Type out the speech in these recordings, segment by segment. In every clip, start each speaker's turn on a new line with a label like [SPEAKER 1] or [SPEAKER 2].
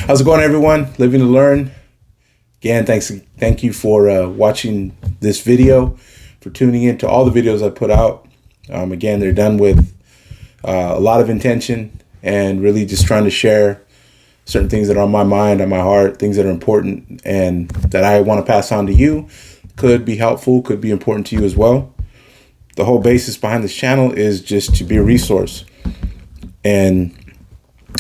[SPEAKER 1] How's it going, everyone? Living to learn. Again, thank you for watching this video, for tuning in to all the videos I put out. Again, they're done with a lot of intention and really just trying to share certain things that are on my mind, on my heart, things that are important and that I want to pass on to you. Could be helpful, could be important to you as well. The whole basis behind this channel is just to be a resource and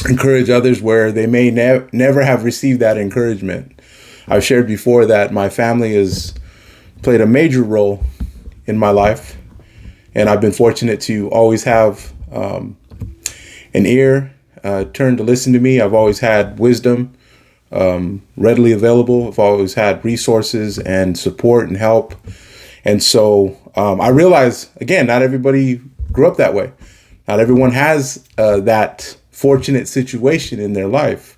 [SPEAKER 1] encourage others where they may never have received that encouragement. I've shared before that my family has played a major role in my life, and I've been fortunate to always have an ear turned to listen to me. I've always had wisdom readily available. I've always had resources and support and help. And so I realize, again, not everybody grew up that way. Not everyone has that fortunate situation in their life.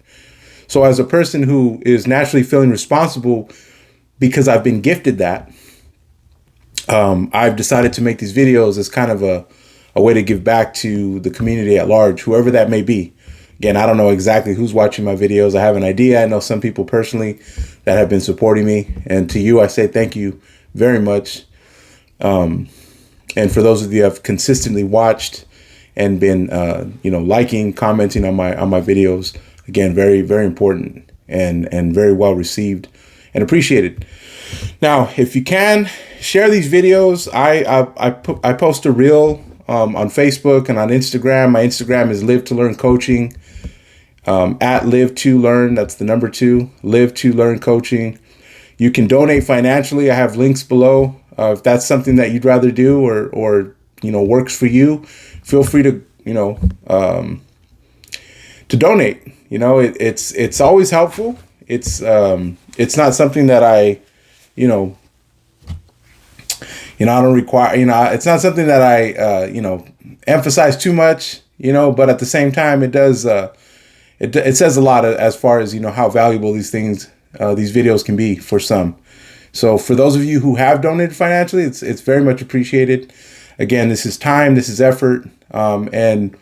[SPEAKER 1] So as a person who is naturally feeling responsible because I've been gifted that, I've decided to make these videos as kind of a way to give back to the community at large, whoever that may be. Again, I don't know exactly who's watching my videos. I have an idea. I know some people personally that have been supporting me. And to you, I say thank you very much. And for those of you who have consistently watched and been, liking, commenting on my videos, again, very, very important and very well received and appreciated. Now, if you can share these videos, I post a reel on Facebook and on Instagram. My Instagram is Live to Learn Coaching, at Live to Learn. That's the number 2, Live to Learn Coaching. You can donate financially. I have links below. If that's something that you'd rather do or works for you, feel free to donate. It's always helpful. It's not something that I don't require. It's not something that I emphasize too much. But at the same time, it does. It says a lot as far as how valuable these videos can be for some. So for those of you who have donated financially, it's very much appreciated. Again, this is time, this is effort, and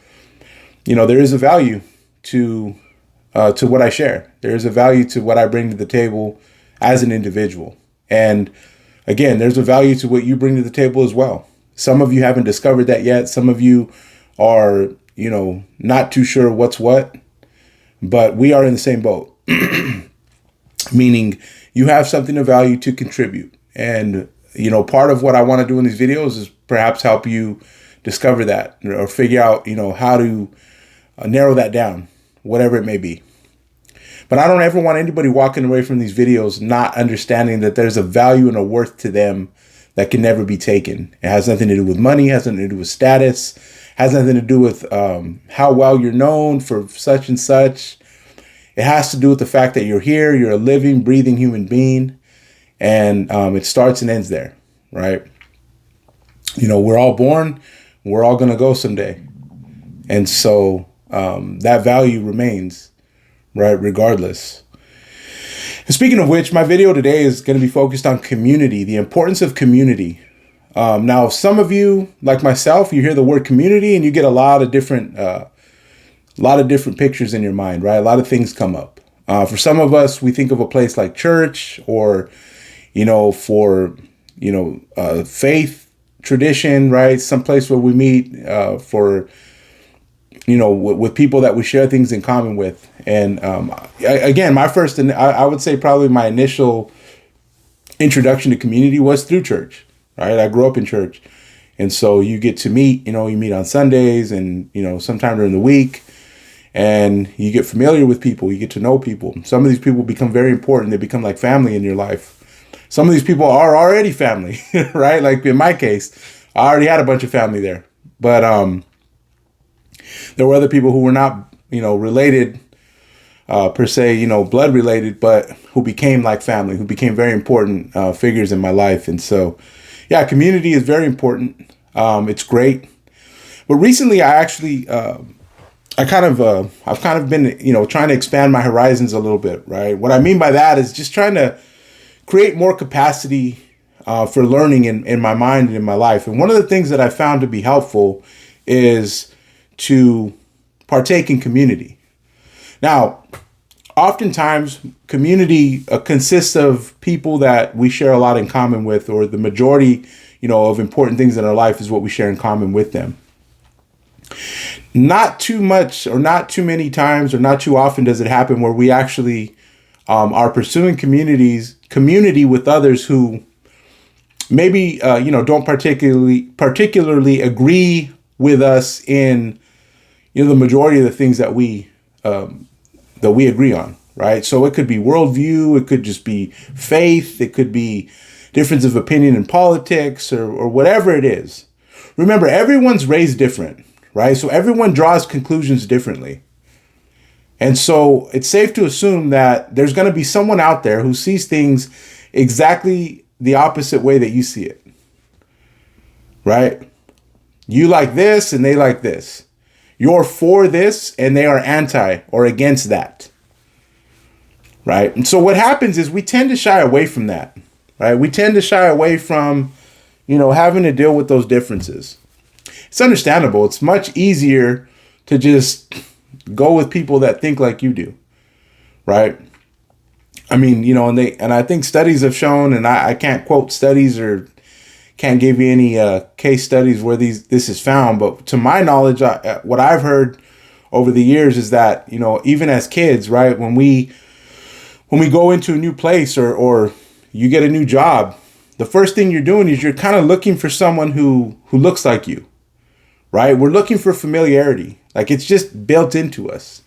[SPEAKER 1] there is a value to what I share. There is a value to what I bring to the table as an individual, and again, there's a value to what you bring to the table as well. Some of you haven't discovered that yet. Some of you are not too sure what's what, but we are in the same boat. Meaning you have something of value to contribute. And, part of what I want to do in these videos is perhaps help you discover that or figure out, how to narrow that down, whatever it may be. But I don't ever want anybody walking away from these videos not understanding that there's a value and a worth to them that can never be taken. It has nothing to do with money, has nothing to do with status, has nothing to do with how well you're known for such and such. It has to do with the fact that you're here, you're a living, breathing human being, and it starts and ends there, right? We're all born, we're all going to go someday. And so that value remains, right, regardless. And speaking of which, my video today is going to be focused on community, the importance of community. Now, some of you, like myself, you hear the word community and you get a lot of different pictures in your mind, right? A lot of things come up. For some of us, we think of a place like church or, for, faith tradition, right? Some place where we meet for, with people that we share things in common with. And again, I would say probably my initial introduction to community was through church, right? I grew up in church. And so you get to meet, you meet on Sundays and, sometime during the week. And you get familiar with people, you get to know people. Some of these people become very important. They become like family in your life. Some of these people are already family, right? Like in my case, I already had a bunch of family there. But there were other people who were not, related per se, blood related, but who became like family, who became very important figures in my life. And so, yeah, community is very important. It's great. But recently I actually... I've kind of been, trying to expand my horizons a little bit, right? What I mean by that is just trying to create more capacity for learning in my mind and in my life. And one of the things that I found to be helpful is to partake in community. Now, oftentimes community consists of people that we share a lot in common with, or the majority, of important things in our life is what we share in common with them. Not too much, or not too many times, or not too often does it happen where we actually are pursuing community with others who maybe don't particularly agree with us in the majority of the things that we agree on, right? So it could be worldview, it could just be faith, it could be difference of opinion in politics, or whatever it is. Remember, everyone's raised different, right? So everyone draws conclusions differently. And so it's safe to assume that there's going to be someone out there who sees things exactly the opposite way that you see it, right? You like this and they like this. You're for this and they are anti or against that, right? And so what happens is we tend to shy away from that, right? We tend to shy away from, having to deal with those differences. It's understandable. It's much easier to just go with people that think like you do, right? I mean, and I think studies have shown, and I can't quote studies or can't give you any case studies where this is found, but to my knowledge, what I've heard over the years is that, even as kids, right, when we go into a new place or you get a new job, the first thing you're doing is you're kind of looking for someone who looks like you, right? We're looking for familiarity. Like, it's just built into us.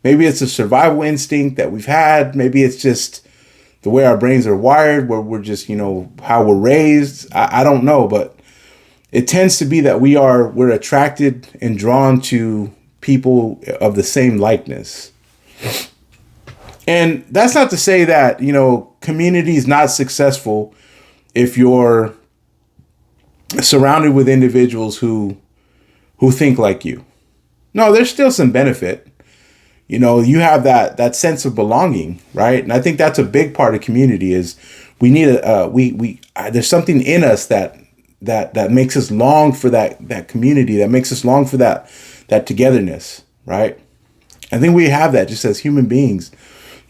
[SPEAKER 1] Maybe it's a survival instinct that we've had. Maybe it's just the way our brains are wired, where we're just, how we're raised. I don't know, but it tends to be that we're attracted and drawn to people of the same likeness. And that's not to say that, community is not successful if you're surrounded with individuals who think like you. No, there's still some benefit. You have that sense of belonging, right? And I think that's a big part of community is we need there's something in us that makes us long for that community, that makes us long for that togetherness, right? I think we have that just as human beings.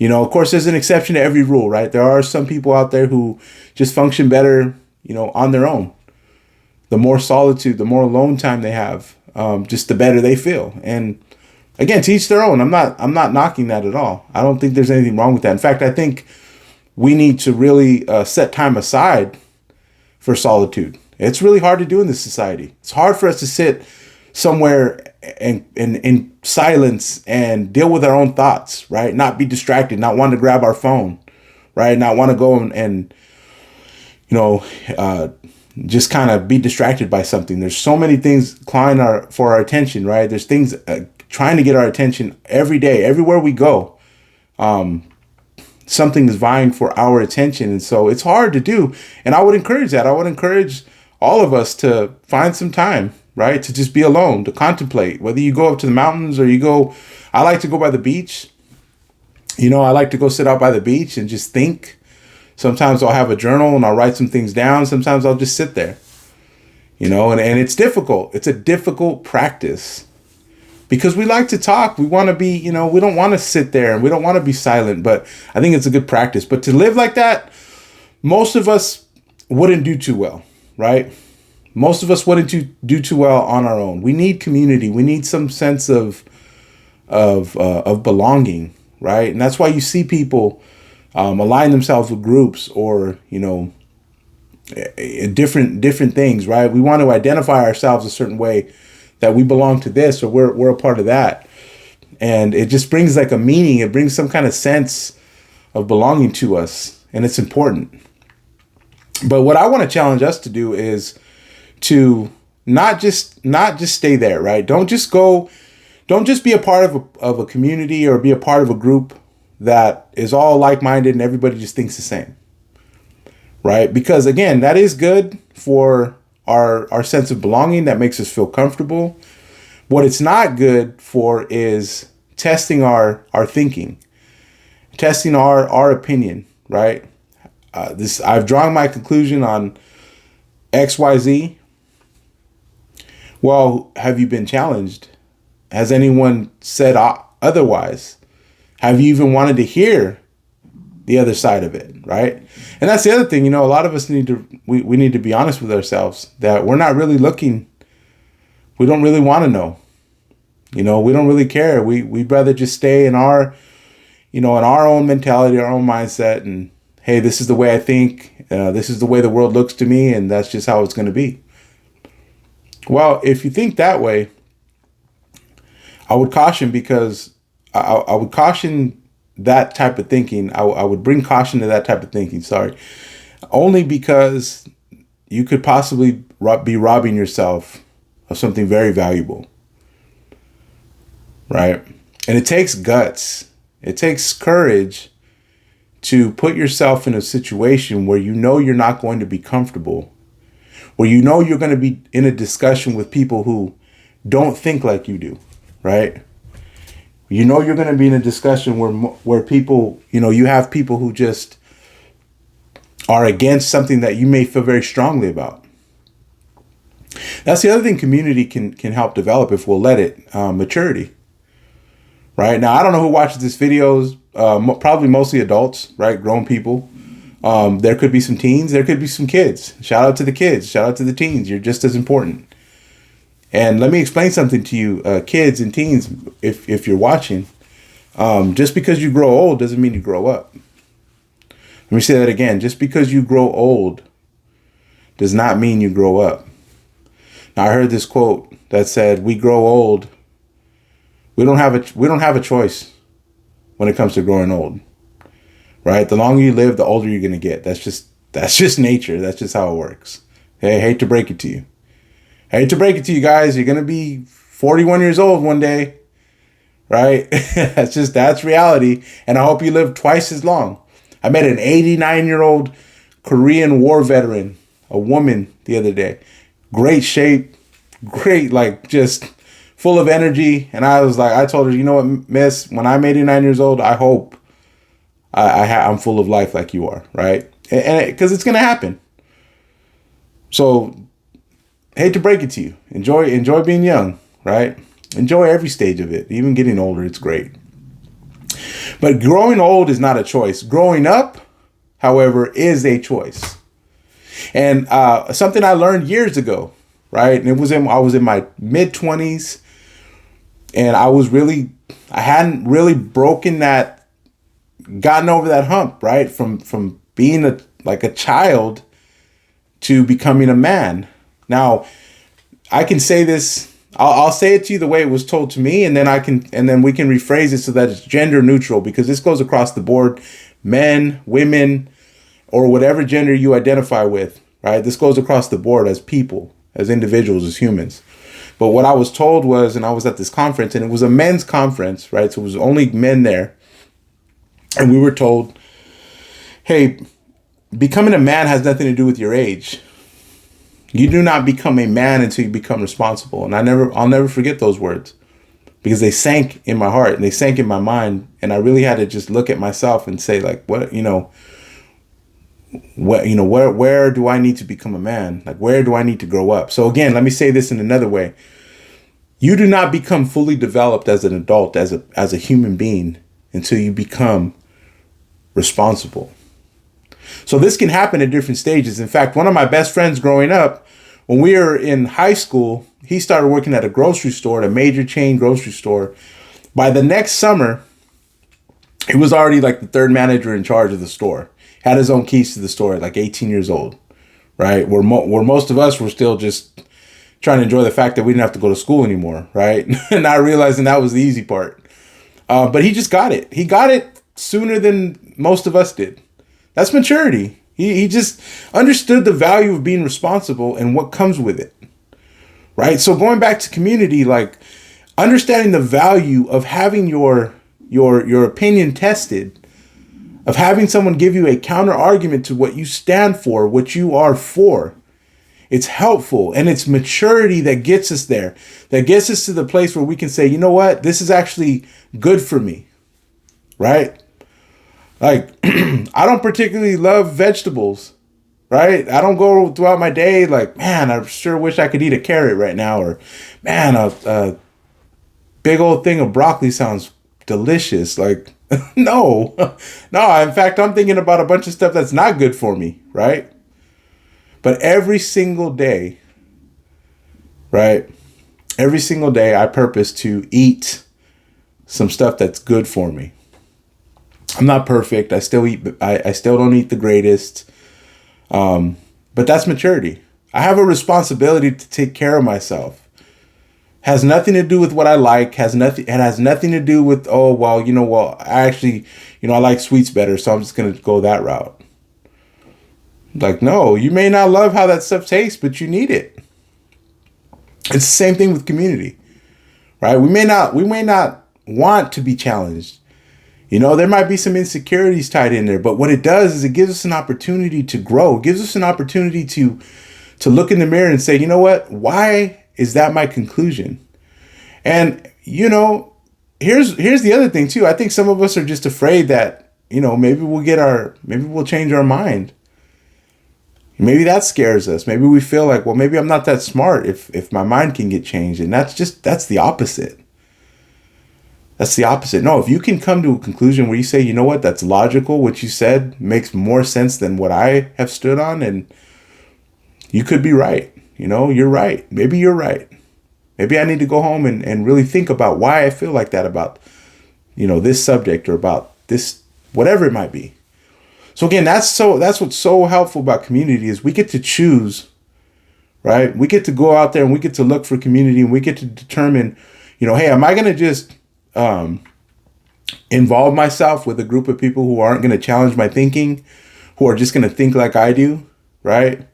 [SPEAKER 1] Of course, there's an exception to every rule, right? There are some people out there who just function better, on their own. The more solitude, the more alone time they have, just the better they feel. And again, to each their own. I'm not knocking that at all. I don't think there's anything wrong with that. In fact, I think we need to really set time aside for solitude. It's really hard to do in this society. It's hard for us to sit somewhere and in silence and deal with our own thoughts, right? Not be distracted, not want to grab our phone, right? Not want to go and just kind of be distracted by something. There's so many things clawing for our attention, right? There's things trying to get our attention every day, everywhere we go. Something is vying for our attention. And so it's hard to do. And I would encourage that. I would encourage all of us to find some time, right? To just be alone, to contemplate, whether you go up to the mountains or I like to go by the beach. I like to go sit out by the beach and just think. Sometimes I'll have a journal and I'll write some things down. Sometimes I'll just sit there, and it's difficult. It's a difficult practice because we like to talk. We want to be, we don't want to sit there and we don't want to be silent, but I think it's a good practice. But to live like that, most of us wouldn't do too well, right? Most of us wouldn't do too well on our own. We need community. We need some sense of belonging, right? And that's why you see people align themselves with groups or, different things, right? We want to identify ourselves a certain way, that we belong to this or we're a part of that. And it just brings like a meaning. It brings some kind of sense of belonging to us. And it's important. But what I want to challenge us to do is to not just stay there, right? Don't just be a part of a community or be a part of a group that is all like-minded and everybody just thinks the same, right? Because again, that is good for our sense of belonging. That makes us feel comfortable. What it's not good for is testing our thinking, testing our opinion, right? I've drawn my conclusion on XYZ. Well, have you been challenged? Has anyone said otherwise? Have you even wanted to hear the other side of it, right? And that's the other thing, a lot of us we need to be honest with ourselves that we're not really looking. We don't really want to know. We don't really care. We'd rather just stay in our, in our own mentality, our own mindset, and hey, this is the way I think. This is the way the world looks to me, and that's just how it's going to be. Well, if you think that way, I would caution, because I would caution that type of thinking. I would bring caution to that type of thinking, only because you could possibly be robbing yourself of something very valuable, right? And it takes guts. It takes courage to put yourself in a situation where you're not going to be comfortable, where you're going to be in a discussion with people who don't think like you do, right? You're going to be in a discussion where people, you have people who just are against something that you may feel very strongly about. That's the other thing community can help develop, if we'll let it, maturity. Right now, I don't know who watches these videos. Probably mostly adults, right? Grown people. There could be some teens. There could be some kids. Shout out to the kids. Shout out to the teens. You're just as important. And let me explain something to you, kids and teens, if you're watching. Just because you grow old doesn't mean you grow up. Let me say that again. Just because you grow old does not mean you grow up. Now, I heard this quote that said, "We grow old. We don't have a choice when it comes to growing old." Right? The longer you live, the older you're going to get. That's just nature. That's just how it works. Hey, I hate to break it to you. I hate to break it to you guys. You're going to be 41 years old one day. Right? That's reality. And I hope you live twice as long. I met an 89-year-old Korean War veteran, a woman, the other day. Great shape, great, just full of energy. And I told her, you know what, miss, when I'm 89 years old, I hope I'm full of life like you are, right? And because it's going to happen. So, hate to break it to you. Enjoy being young, right? Enjoy every stage of it. Even getting older, it's great. But growing old is not a choice. Growing up, however, is a choice. And something I learned years ago, right? And I was in my mid-20s, and I hadn't really gotten over that hump, right? From being a child to becoming a man. Now, I can say this. I'll say it to you the way it was told to me, and then we can rephrase it so that it's gender neutral, because this goes across the board, men, women, or whatever gender you identify with, right? This goes across the board as people, as individuals, as humans. But what I was told was, and I was at this conference, and it was a men's conference, right? So it was only men there. And we were told, hey, becoming a man has nothing to do with your age. You do not become a man until you become responsible. And I'll never forget those words, because they sank in my heart and they sank in my mind. And I really had to just look at myself and say, where do I need to become a man? Where do I need to grow up? So again, let me say this in another way. You do not become fully developed as an adult, as a human being, until you become responsible. So this can happen at different stages. In fact, one of my best friends growing up, when we were in high school, he started working at a grocery store, at a major chain grocery store. By the next summer, he was already the third manager in charge of the store. Had his own keys to the store at 18 years old, right? Where most of us were still just trying to enjoy the fact that we didn't have to go to school anymore, right? Not realizing that was the easy part. But he just got it. He got it sooner than most of us did. That's maturity. He just understood the value of being responsible and what comes with it, right? So going back to community, understanding the value of having your opinion tested, of having someone give you a counter argument to what you stand for, what you are for. It's helpful, and it's maturity that gets us there, that gets us to the place where we can say, you know what, this is actually good for me, right? I don't particularly love vegetables, right? I don't go throughout my day man, I sure wish I could eat a carrot right now, or man, a big old thing of broccoli sounds delicious. No, no. In fact, I'm thinking about a bunch of stuff that's not good for me, right? But every single day, right? Every single day, I purpose to eat some stuff that's good for me. I'm not perfect. I still eat. I still don't eat the greatest. But that's maturity. I have a responsibility to take care of myself. Has nothing to do with what I like. Has nothing. It has nothing to do with, oh well, I actually, I like sweets better, so I'm just gonna go that route. Like, no, you may not love how that stuff tastes, but you need it. It's the same thing with community, right? We may not want to be challenged. There might be some insecurities tied in there, but what it does is it gives us an opportunity to grow. It gives us an opportunity to look in the mirror and say, you know what? Why is that my conclusion? And, here's the other thing too. I think some of us are just afraid that, maybe we'll change our mind. Maybe that scares us. Maybe we feel like, well, maybe I'm not that smart if my mind can get changed. And that's the opposite. That's the opposite. No, if you can come to a conclusion where you say, you know what, that's logical. What you said makes more sense than what I have stood on. And you could be right. You're right. Maybe you're right. Maybe I need to go home and really think about why I feel like that about, this subject or about this, whatever it might be. So again, that's what's so helpful about community is we get to choose, right? We get to go out there and we get to look for community and we get to determine, hey, am I going to just involve myself with a group of people who aren't going to challenge my thinking, who are just going to think like I do, right?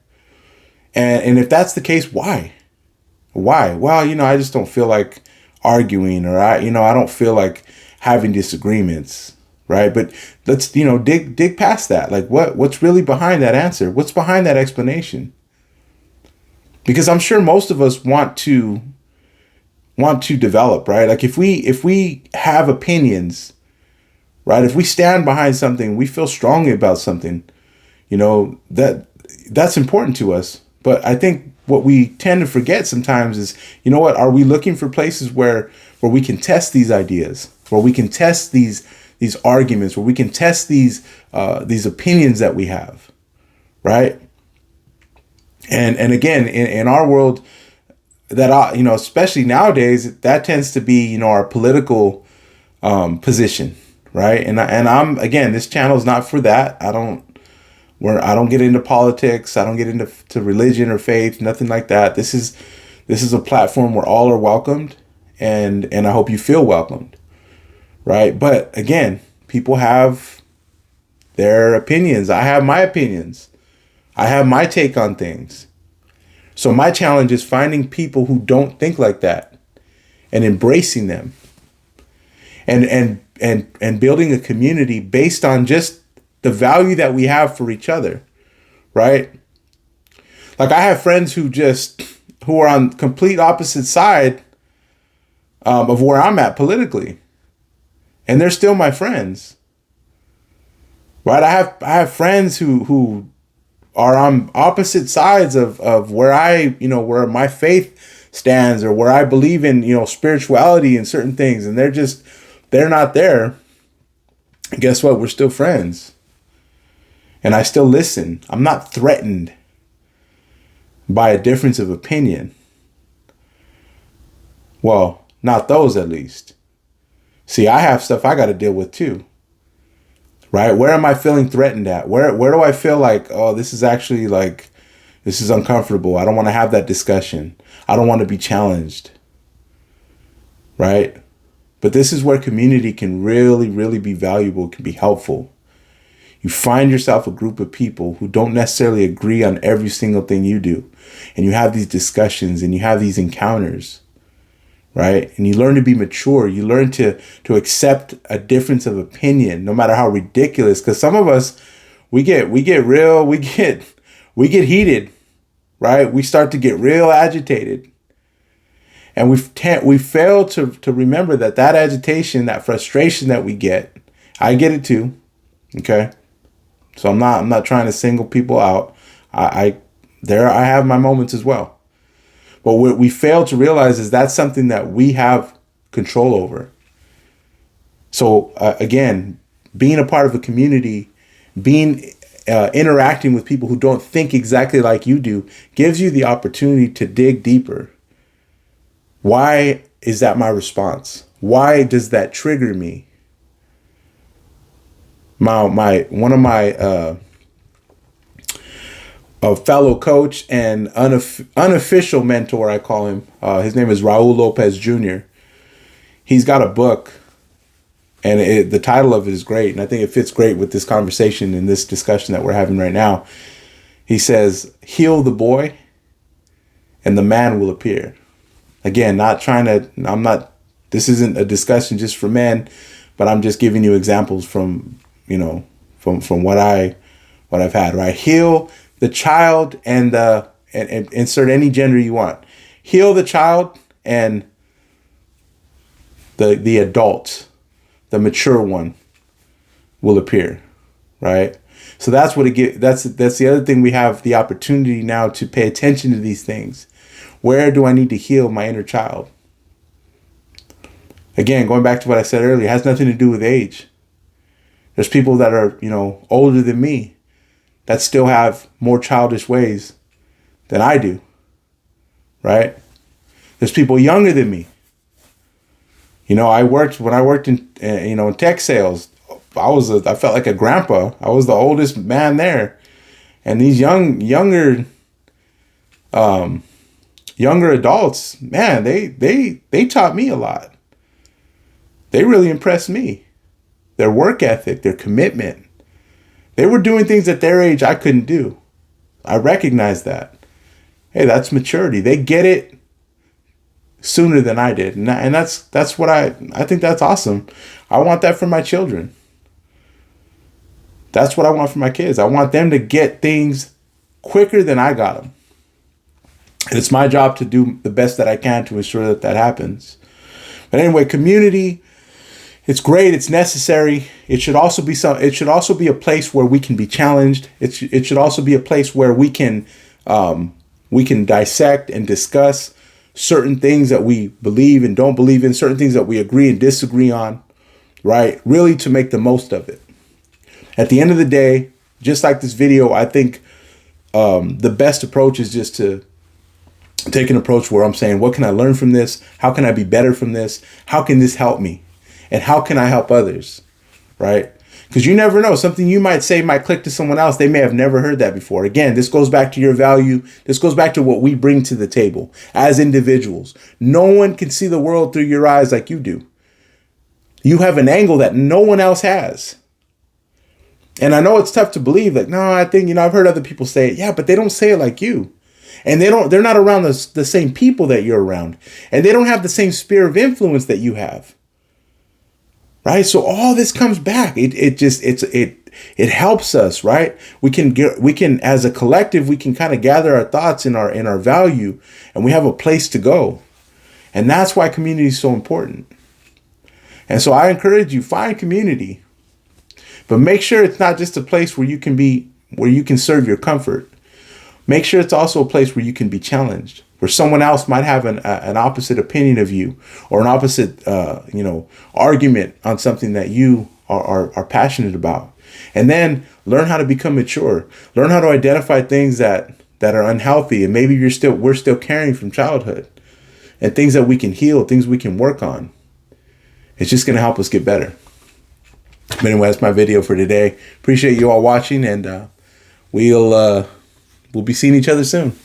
[SPEAKER 1] And if that's the case, why? Well, I just don't feel like arguing, or I don't feel like having disagreements, right? But let's dig past that. Like what's really behind that answer? What's behind that explanation? Because I'm sure most of us want to develop, right? Like if we have opinions, right? If we stand behind something, we feel strongly about something, that's important to us. But I think what we tend to forget sometimes is, what, are we looking for places where we can test these ideas, where we can test these arguments, where we can test these opinions that we have, right? And again, in our world, that especially nowadays, that tends to be our political position, right? And I'm, again, this channel is not for that. I don't get into politics. I don't get into religion or faith, nothing like that. This is a platform where all are welcomed, and I hope you feel welcomed, right? But again, people have their opinions. I have my opinions. I have my take on things. So my challenge is finding people who don't think like that and embracing them and building a community based on just the value that we have for each other, right? Like I have friends who are on complete opposite side of where I'm at politically, and they're still my friends, right? I have friends who are on opposite sides of where where my faith stands, or where I believe in, spirituality and certain things, and they're not there. And guess what? We're still friends. And I still listen. I'm not threatened by a difference of opinion. Well, not those at least. See, I have stuff I got to deal with too. Right? Where am I feeling threatened at? Where do I feel like, oh, this is actually this is uncomfortable. I don't want to have that discussion. I don't want to be challenged. Right? But this is where community can really, really be valuable, can be helpful. You find yourself a group of people who don't necessarily agree on every single thing you do. And you have these discussions and you have these encounters, right? And you learn to be mature. You learn to accept a difference of opinion, no matter how ridiculous. Because some of us, we get heated, right? We start to get real agitated. And we fail to remember that agitation, that frustration that we get, I get it too, okay? So I'm not trying to single people out. I have my moments as well. But what we fail to realize is that's something that we have control over. So again, being a part of a community, being interacting with people who don't think exactly like you do, gives you the opportunity to dig deeper. Why is that my response? Why does that trigger me? One of my a fellow coach and unofficial mentor, I call him. His name is Raul Lopez Jr. He's got a book, and the title of it is great, and I think it fits great with this conversation and this discussion that we're having right now. He says, "Heal the boy, and the man will appear." Again, this isn't a discussion just for men, but I'm just giving you examples from what I've had, right? Heal the child and insert any gender you want. Heal the child and the adult, the mature one, will appear, right? So that's what it gives. That's the other thing. We have the opportunity now to pay attention to these things. Where do I need to heal my inner child? Again, going back to what I said earlier, it has nothing to do with age. There's people that are, older than me that still have more childish ways than I do, right? There's people younger than me. When I worked in tech sales, I felt like a grandpa. I was the oldest man there. And these younger adults, man, they taught me a lot. They really impressed me. Their work ethic, their commitment. They were doing things at their age I couldn't do. I recognize that. Hey, that's maturity. They get it sooner than I did. And that's what I think that's awesome. I want that for my children. That's what I want for my kids. I want them to get things quicker than I got them. And it's my job to do the best that I can to ensure that happens. But anyway, community, it's great. It's necessary. It should also be a place where we can be challenged. It should also be a place where we can dissect and discuss certain things that we believe and don't believe in, certain things that we agree and disagree on, right? Really to make the most of it. At the end of the day, just like this video, I think the best approach is just to take an approach where I'm saying, what can I learn from this? How can I be better from this? How can this help me? And how can I help others, right? Because you never know. Something you might say might click to someone else. They may have never heard that before. Again, this goes back to your value. This goes back to what we bring to the table as individuals. No one can see the world through your eyes like you do. You have an angle that no one else has. And I know it's tough to believe. Like, no, I think, I've heard other people say it. Yeah, but they don't say it like you. And they're not around the same people that you're around. And they don't have the same sphere of influence that you have. Right? So all this comes back. It helps us, right? We can as a collective, we can kind of gather our thoughts in our value, and we have a place to go. And that's why community is so important. And so I encourage you, find community, but make sure it's not just a place where you can serve your comfort. Make sure it's also a place where you can be challenged, where someone else might have an opposite opinion of you, or an opposite, argument on something that you are passionate about. And then learn how to become mature. Learn how to identify things that are unhealthy, and maybe we're still carrying from childhood, and things that we can heal, things we can work on. It's just going to help us get better. But anyway, that's my video for today. Appreciate you all watching, and we'll be seeing each other soon.